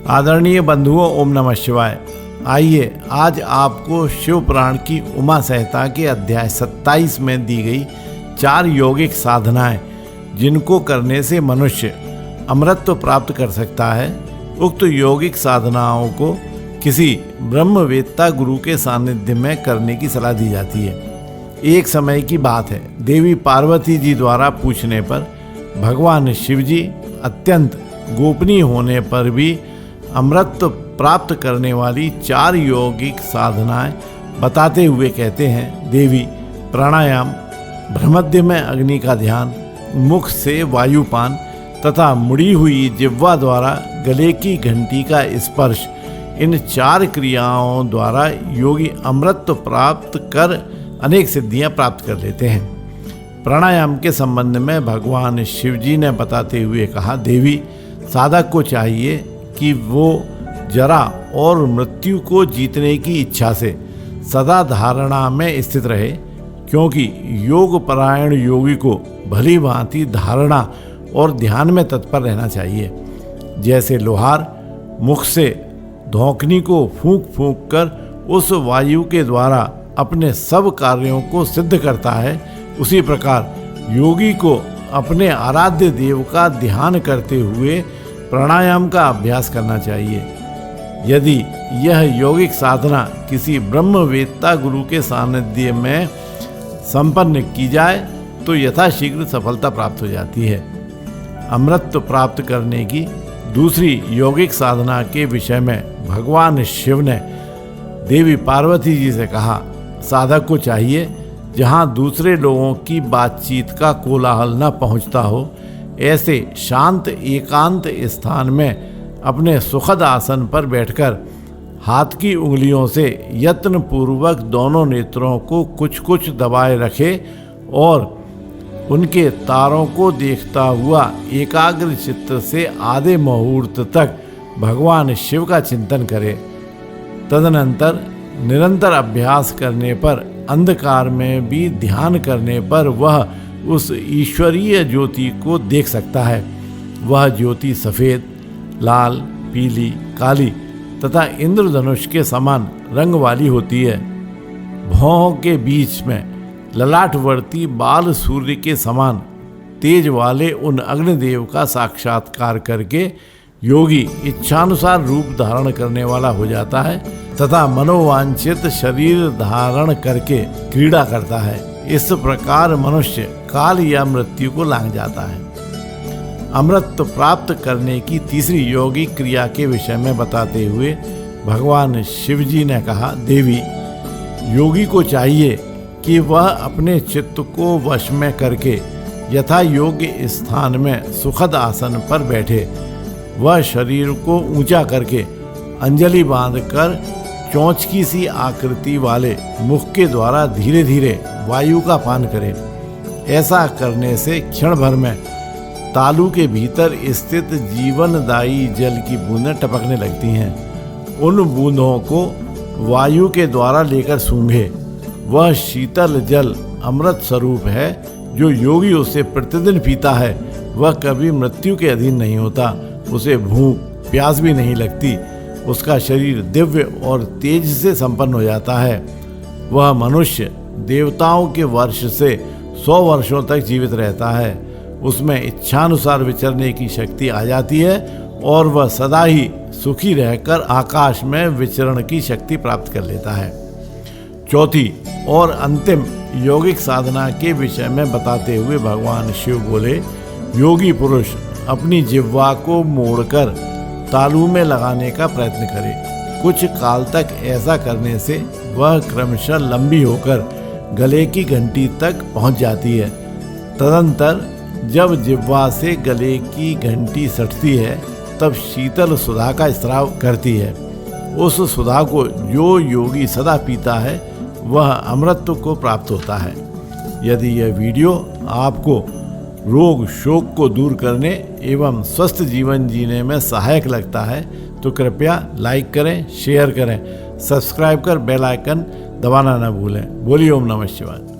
आदरणीय बंधुओं, ओम नमः शिवाय। आइए आज आपको शिव पुराण की उमा संहिता के अध्याय 27 में दी गई 4 यौगिक साधनाएं जिनको करने से मनुष्य अमरत्व प्राप्त कर सकता है। उक्त यौगिक साधनाओं को किसी ब्रह्मवेत्ता गुरु के सानिध्य में करने की सलाह दी जाती है। एक समय की बात है, देवी पार्वती जी द्वारा पूछने पर भगवान शिव जी अत्यंत गोपनीय होने पर भी अमरत्व प्राप्त करने वाली 4 यौगिक साधनाएं बताते हुए कहते हैं, देवी प्राणायाम, भ्रमध्य में अग्नि का ध्यान, मुख से वायुपान तथा मुड़ी हुई जिह्वा द्वारा गले की घंटी का स्पर्श, इन 4 क्रियाओं द्वारा योगी अमरत्व प्राप्त कर अनेक सिद्धियां प्राप्त कर लेते हैं। प्राणायाम के संबंध में भगवान शिव जी ने बताते हुए कहा, देवी साधक को चाहिए कि वो जरा और मृत्यु को जीतने की इच्छा से सदा धारणा में स्थित रहे, क्योंकि योग परायण योगी को भली भांति धारणा और ध्यान में तत्पर रहना चाहिए। जैसे लोहार मुख से धौंकनी को फूंक फूंक कर उस वायु के द्वारा अपने सब कार्यों को सिद्ध करता है, उसी प्रकार योगी को अपने आराध्य देव का ध्यान करते हुए प्राणायाम का अभ्यास करना चाहिए। यदि यह यौगिक साधना किसी ब्रह्मवेत्ता गुरु के सानिध्य में संपन्न की जाए तो यथाशीघ्र सफलता प्राप्त हो जाती है। अमृत प्राप्त करने की दूसरी यौगिक साधना के विषय में भगवान शिव ने देवी पार्वती जी से कहा, साधक को चाहिए जहाँ दूसरे लोगों की बातचीत का कोलाहल न पहुँचता हो, ऐसे शांत एकांत स्थान में अपने सुखद आसन पर बैठकर हाथ की उंगलियों से यत्न पूर्वक दोनों नेत्रों को कुछ कुछ दबाए रखे और उनके तारों को देखता हुआ एकाग्र चित्त से आधे मुहूर्त तक भगवान शिव का चिंतन करे। तदनंतर निरंतर अभ्यास करने पर, अंधकार में भी ध्यान करने पर वह उस ईश्वरीय ज्योति को देख सकता है। वह ज्योति सफ़ेद, लाल, पीली, काली तथा इंद्रधनुष के समान रंग वाली होती है। भौहों के बीच में ललाटवर्ती बाल सूर्य के समान तेज वाले उन अग्निदेव का साक्षात्कार करके योगी इच्छानुसार रूप धारण करने वाला हो जाता है तथा मनोवांछित शरीर धारण करके क्रीड़ा करता है। इस प्रकार मनुष्य काल या मृत्यु को लांघ जाता है। अमृत प्राप्त करने की तीसरी यौगिक क्रिया के विषय में बताते हुए भगवान शिव जी ने कहा, देवी योगी को चाहिए कि वह अपने चित्त को वश में करके यथा योग्य स्थान में सुखद आसन पर बैठे। वह शरीर को ऊंचा करके अंजलि बांधकर चौंचकी सी आकृति वाले मुख के द्वारा धीरे धीरे वायु का पान करे। ऐसा करने से क्षण भर में तालू के भीतर स्थित जीवनदायी जल की बूंदें टपकने लगती हैं। उन बूंदों को वायु के द्वारा लेकर सूंघे। वह शीतल जल अमृत स्वरूप है। जो योगी उसे प्रतिदिन पीता है वह कभी मृत्यु के अधीन नहीं होता। उसे भूख प्यास भी नहीं लगती। उसका शरीर दिव्य और तेज से संपन्न हो जाता है। वह मनुष्य देवताओं के वर्ष से 100 वर्षों तक जीवित रहता है। उसमें इच्छानुसार विचरने की शक्ति आ जाती है और वह सदा ही सुखी रहकर आकाश में विचरण की शक्ति प्राप्त कर लेता है। चौथी और अंतिम यौगिक साधना के विषय में बताते हुए भगवान शिव बोले, योगी पुरुष अपनी जिह्वा को मोड़कर तालू में लगाने का प्रयत्न करे। कुछ काल तक ऐसा करने से वह क्रमशः लंबी होकर गले की घंटी तक पहुंच जाती है। तदंतर जब जिह्वा से गले की घंटी सटती है तब शीतल सुधा का स्राव करती है। उस सुधा को जो योगी सदा पीता है वह अमृत को प्राप्त होता है। यदि यह वीडियो आपको रोग शोक को दूर करने एवं स्वस्थ जीवन जीने में सहायक लगता है तो कृपया लाइक करें, शेयर करें, सब्सक्राइब कर बेल आइकन दबाना न भूलें। बोलिए ओम नमः शिवाय।